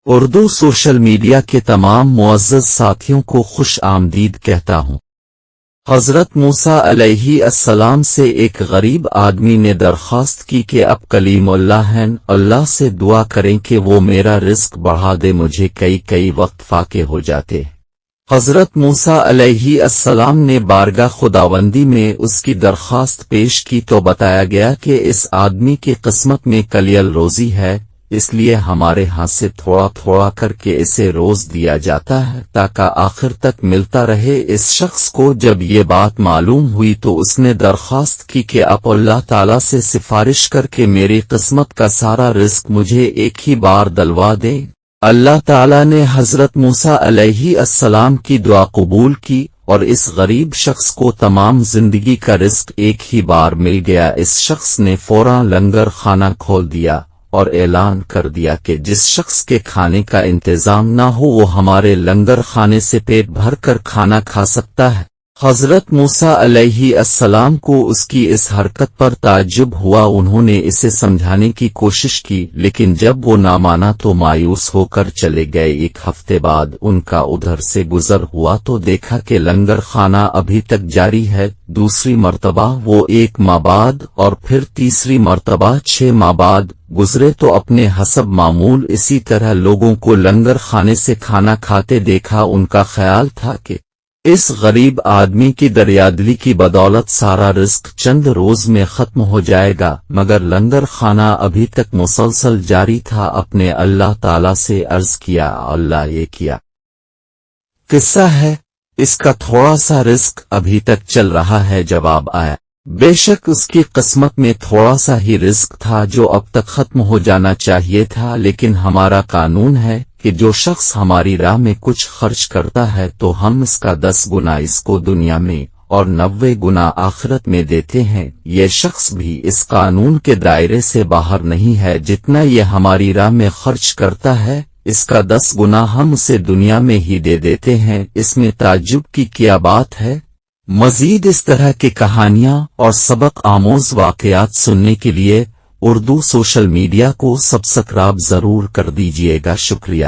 Urdu social media کے تمام معزز ساتھیوں کو خوش آمدید کہتا ہوں۔ حضرت موسیٰ علیہ السلام سے ایک غریب آدمی نے درخواست کی کہ اب کلیم اللہ ہیں، اللہ سے دعا کریں کہ وہ میرا رزق بڑھا دے، مجھے کئی وقت فاقے ہو جاتے۔ حضرت موسیٰ علیہ السلام نے بارگاہ خداوندی میں اس کی درخواست پیش کی تو بتایا گیا کہ اس آدمی کی قسمت میں کلیل روزی ہے، اس لیے ہمارے ہاں سے تھوڑا کر کے اسے روز دیا جاتا ہے تاکہ آخر تک ملتا رہے۔ اس شخص کو جب یہ بات معلوم ہوئی تو اس نے درخواست کی کہ آپ اللہ تعالیٰ سے سفارش کر کے میری قسمت کا سارا رزق مجھے ایک ہی بار دلوا دیں۔ اللہ تعالیٰ نے حضرت موسیٰ علیہ السلام کی دعا قبول کی اور اس غریب شخص کو تمام زندگی کا رزق ایک ہی بار مل گیا۔ اس شخص نے فوراً لنگر خانہ کھول دیا اور اعلان کر دیا کہ جس شخص کے کھانے کا انتظام نہ ہو وہ ہمارے لنگر خانے سے پیٹ بھر کر کھانا کھا سکتا ہے۔ حضرت موسیٰ علیہ السلام کو اس کی اس حرکت پر تعجب ہوا، انہوں نے اسے سمجھانے کی کوشش کی لیکن جب وہ نہ مانا تو مایوس ہو کر چلے گئے۔ ایک ہفتے بعد ان کا ادھر سے گزر ہوا تو دیکھا کہ لنگر خانہ ابھی تک جاری ہے۔ دوسری مرتبہ وہ 1 ماہ بعد اور پھر تیسری مرتبہ 6 ماہ بعد گزرے تو اپنے حسب معمول اسی طرح لوگوں کو لنگر خانے سے کھانا کھاتے دیکھا۔ ان کا خیال تھا کہ اس غریب آدمی کی دریادلی کی بدولت سارا رزق چند روز میں ختم ہو جائے گا، مگر لنگر خانہ ابھی تک مسلسل جاری تھا۔ اپنے اللہ تعالیٰ سے عرض کیا، اللہ یہ کیا قصہ ہے، اس کا تھوڑا سا رزق ابھی تک چل رہا ہے۔ جواب آیا، بے شک اس کی قسمت میں تھوڑا سا ہی رزق تھا جو اب تک ختم ہو جانا چاہیے تھا، لیکن ہمارا قانون ہے کہ جو شخص ہماری راہ میں کچھ خرچ کرتا ہے تو ہم اس کا 10 گنا اس کو دنیا میں اور 90 گنا آخرت میں دیتے ہیں۔ یہ شخص بھی اس قانون کے دائرے سے باہر نہیں ہے، جتنا یہ ہماری راہ میں خرچ کرتا ہے اس کا 10 گنا ہم اسے دنیا میں ہی دے دیتے ہیں۔ اس میں تعجب کی کیا بات ہے؟ مزید اس طرح کی کہانیاں اور سبق آموز واقعات سننے کے لیے اردو سوشل میڈیا کو سبسکرائب ضرور کر دیجیے گا۔ شکریہ۔